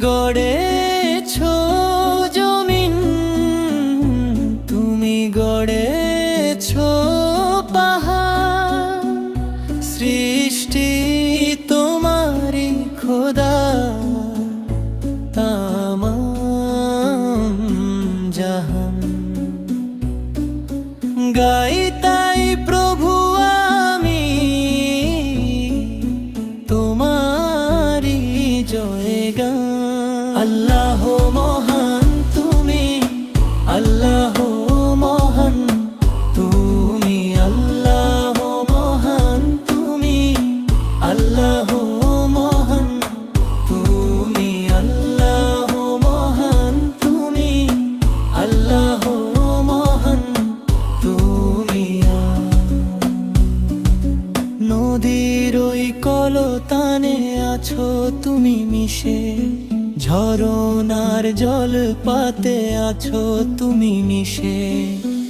গড়েছো জমিন, তুমি গড়েছো পাহাড়, সৃষ্টি তোমারি খোদা, তামাম জাহান। গাই তাই প্রভু আমি তোমারি জয়গান। আল্লাহ মহান তুমি, আল্লাহ মহান তুমি, আল্লাহ মহান তুমি, আল্লাহ মহান তুমি, আল্লাহ মহান তুমি, আল্লাহ মহান তুমি। নদীর ওই কলতানে আছো তুমি মিশে, ঝরনার জল পাতে আছো তুমি মিশে,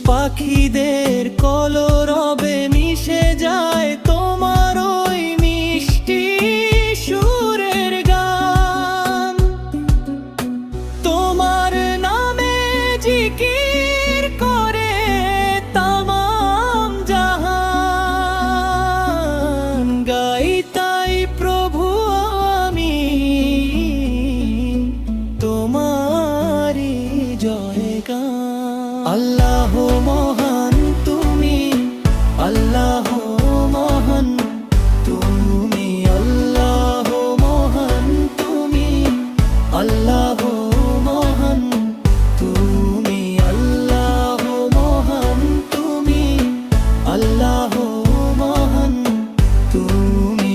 পাখিদের কলরবে মিশে যায় তোমার ওই মিষ্টি সুরের গান। তোমার নামে জিকির করে তামাম জাহান। গাই তাই প্রভু আমি তোমারি জয়গান। আল্লাহ মহান তুমি, আল্লাহ মহান তুমি, আল্লাহ মহান তুমি, আল্লাহ মহান তুমি, আল্লাহ মহান তুমি, আল্লাহ মহান তুমি।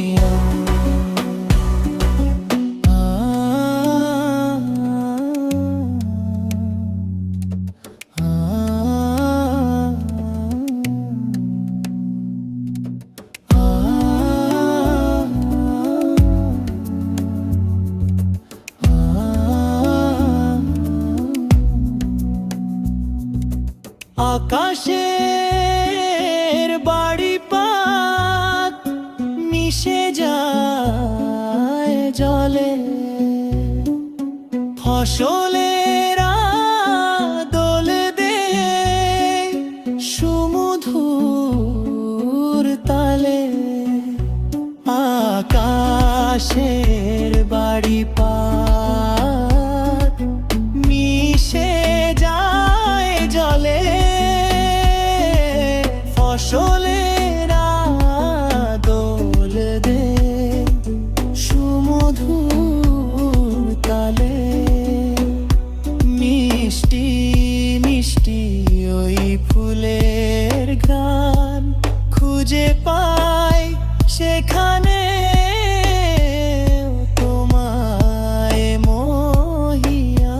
আকাশের বাড়ি পাত মিশে যায় জলে, ফসলেরা দোলে দে সুমধুর তালে। আকাশের বাড়ি পাত মিশে যায় জলে, ফসলেরা দোল দে সুমধুর তালে। মিষ্টি মিষ্টি ওই ফুলের গান খুঁজে পাই সেখানে তোমায় মহিয়া।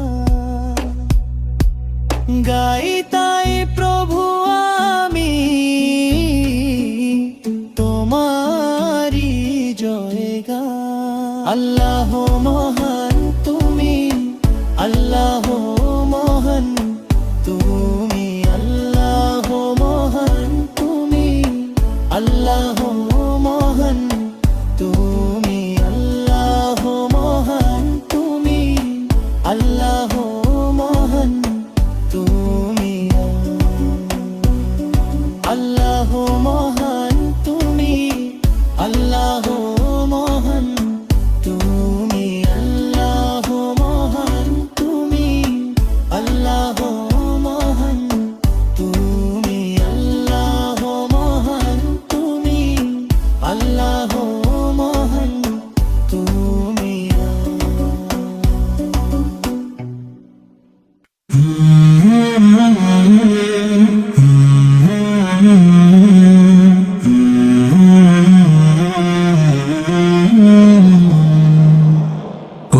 গাই তাই প্রভু আমি তোমারি জয়গান। আল্লাহ মহান তুমি, আল্লাহ মহান তুমি, আল্লাহ মহান তুমি, আল্লাহ মহান তুমি, আল্লাহ মহান তুমি, আল্লাহ মহান তুমি, আল্লাহ মহান তুমি, আল্লাহ মহান তুমি, আল্লাহ মহান তুমি, আল্লাহ মহান তুমি, আল্লাহ মহান তুমি, আল্লাহ মহান তুমি।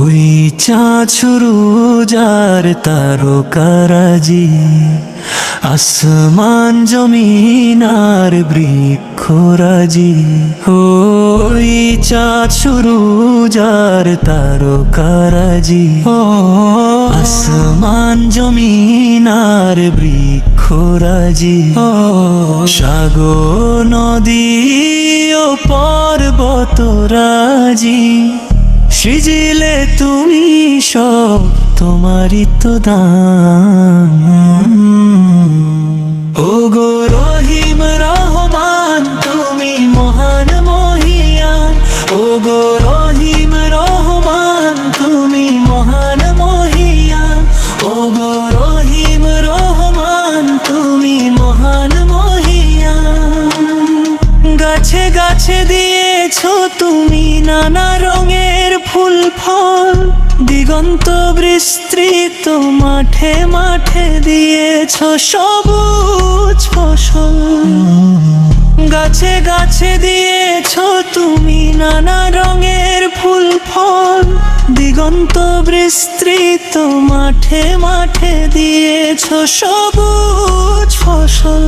ওই চাঁদ শুরু যার তারকারাজি, আসমান জমিন আর বৃক্ষরাজি। ওই চাঁদ শুরু যার তারকারাজি, আসমান জমিন আর বৃক্ষরাজি। সাগর নদী ও পর্বতরাজি, সৃজিলে তুমি সব তোমারই তো দান। ও গো রহিম রহমান তুমি মহান মহিয়ান, ও গো রহিম রহমান তুমি মহান মহিয়ান, ও গো রহিম রহমান তুমি মহান মহিয়ান। গাছে গাছে দিয়েছো তুমি নানা রঙের ফুল ফল, দিগন্ত বিস্তৃত মাঠে মাঠে দিয়েছো সবুজ ফসল। গাছে গাছে দিয়েছো তুমি নানা রঙের ফুল ফল, দিগন্ত বিস্তৃত মাঠে মাঠে দিয়েছো সবুজ ফসল।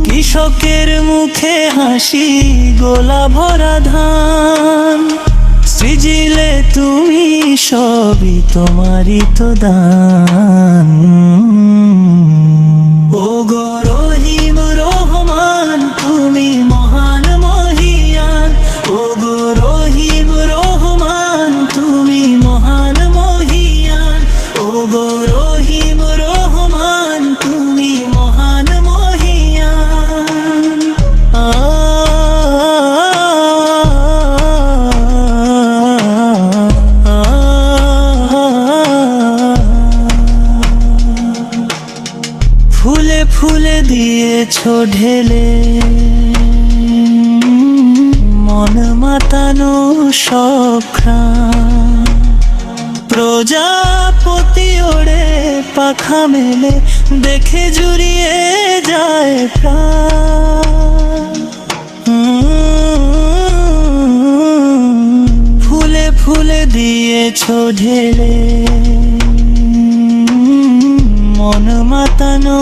কৃষকের মুখে হাসি গোলা ভরা ধান, সৃজিলে তুমি সবই তোমারই তো দান। ও গো রহিম রহমান তুমি মহান মহিয়ান, ও গো রহিম রহমান তুমি মহান মহিয়ান, ও গো রহিম রহমান তুমি মহান মহিয়ান। ফুলে ফুলে দিয়েছো ঢেলে মন মাতানো সব ঘ্রাণ, প্রজাপতি ওড়ে পাখা মেলে দেখে জুড়িয়ে যায় প্রাণ। ফুলে ফুলে দিয়েছো ঢেলে মন মাতানো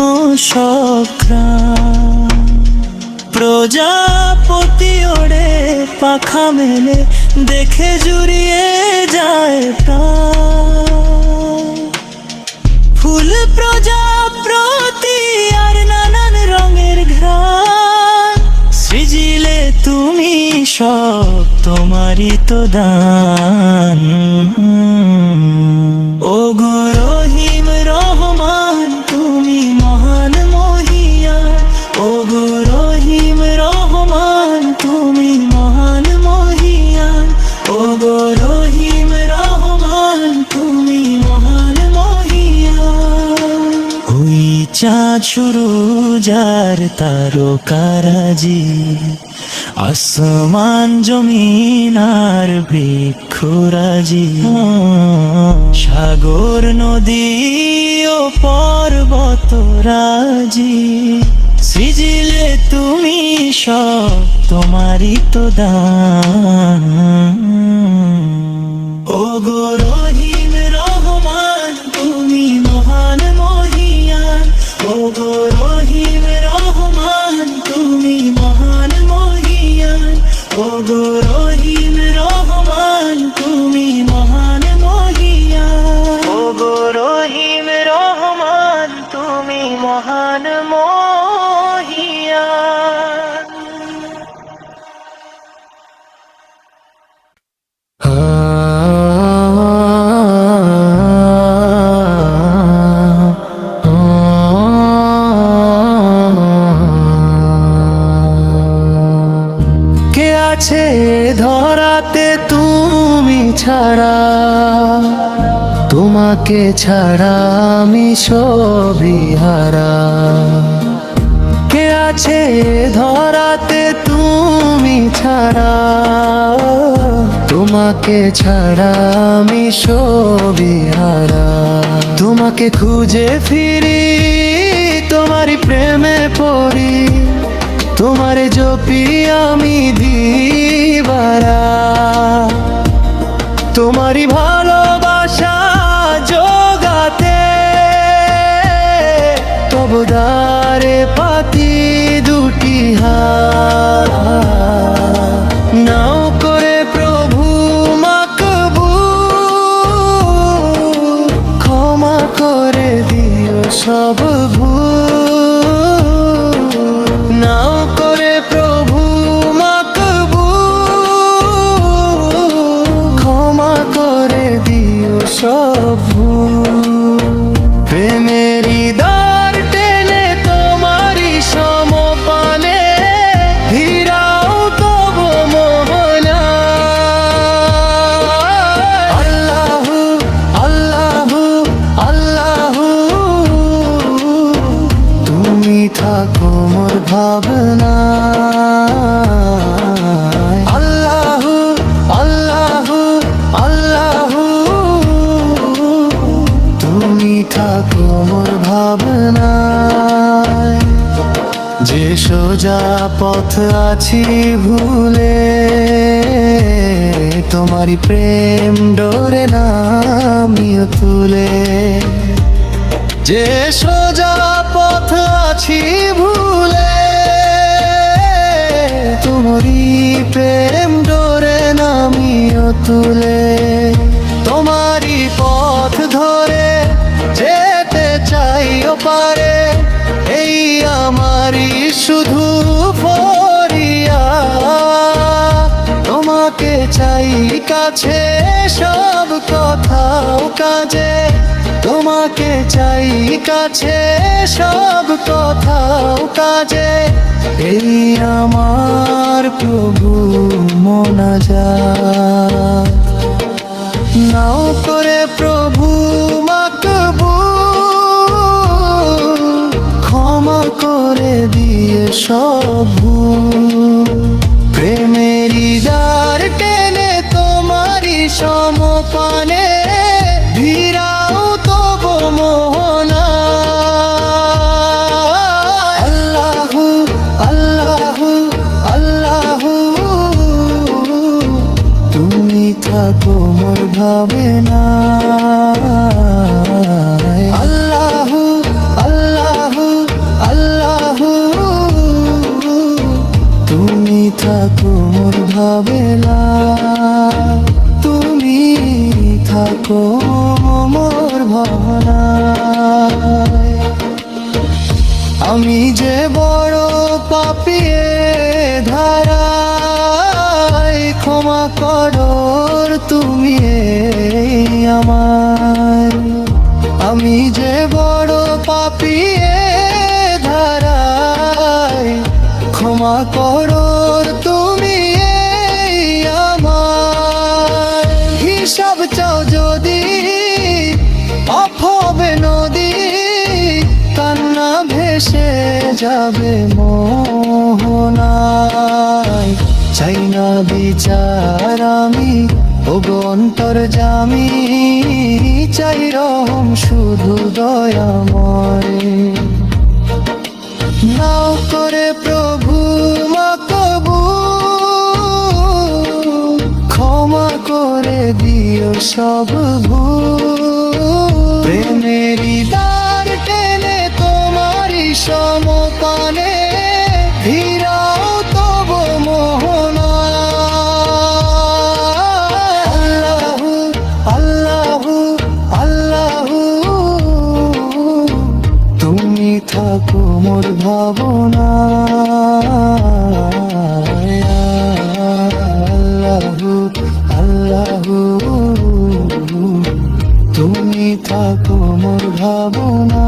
সব ঘ্রাণ, প্রজাপতি ওড়ে পাখা মেলে দেখে জুড়িয়ে যায় প্রাণ। ফুল প্রজাপতি আর নানান রঙের ঘ্রাণ, সৃজিলে তুমি সব তোমারই তো দান। ও গো রহিম রহমান তুমি মহান মহিয়ান, ও গো রহিম রহমান তুমি মহান মহিয়ান, ও গো রহিম রহমান তুমি মহান মহিয়ান। ওই চাঁদ সুরুজ আর তারকারাজি, আসমান জমিন আর বৃক্ষরাজি, সাগর নদী ও পর্বতরাজি, সৃজিলে তুমি সব তোমারই তো দান। ও গো রহিম রহমান তুমি মহান মহিয়ান, ও গো রহিম রহমান তুমি মহান মহিয়ান, ও গো রহিম রহমান তুমি মহান মহিয়ান, ও গো রহিম রহমান তুমি মহান মহিয়ান। কে আছে ধরাতে তুমি ছাড়া, তোমাকে ছাড়া আমি সবই হারা। কে আছে ধরাতে তুমি ছাড়া, তোমাকে ছাড়া আমি সবই হারা। তোমাকে খুঁজে ফিরি তোমারই প্রেমে পড়ি, তোমারে জপি আমি দিবারা। তোমারই ভালোবাসা জোগাতে তবদারে পাতি দুটি হাত, নাও করে প্রভু মাকবুল, ক্ষমা করে দিও সব ভুল। নাও করে প্রভু মাকবুল, যে সোজা পথ আছি ভুলে, তোমারই প্রেম ডোরে নামিও তুলে। যে সোজা পথ আছি ভুলে, তোমারই প্রেম ডোরে নামিও তুলে। তোমারই পথ ধরে যেতে চাই ওপারে, এই আমারই শুধু ফরিয়া। তোমাকে চাই কাছে সব কথাও কাজে, তোমাকে চাই কাছে সব কথাও কাজে। এই আমার প্রভু মোনাজাত। নাও করে প্রভু মাকবুল, ক্ষমা করে দিয়ে সব ভুল। প্রেমেরই দ্বার টেনে তোমারই সমপানে, ভিড়াও তবু মোহনা। আল্লাহু আল্লাহু আল্লাহু, তুমি থাকো মোর ভাবনা। আল্লাহু আল্লাহু আল্লাহু, তুমি থাকো মোর ভাবনা। তুমি থাকো মোর ভাবনায়। আমি যে বড় পাপী এ ধারায়, ক্ষমা করোর তুমি আমায়। আমি যে বড় পাপী এ ধারায়, ক্ষমা করোর তুমি আমায়। হিসাব চাও যদি পাপ হবে নদী, কান্না ভেসে যাবে মোহনায়। চাই না বিচার আমি ওগো অন্তর্যামী, চাই রহম শুধু দয়াময়। নাও করে প্রভু মাকবুল, ক্ষমা করে দিও সব ভুল। প্রেমেরই দ্বার টেনে তোমারই সমপানে, ভিড়াও তবু মোহনা। আল্লাহু আল্লাহু আল্লাহু, তুমি থাকো মোর ভাবনা। আল্লাহু আল্লাহু, তুমি থাকো মোর ভাবনা।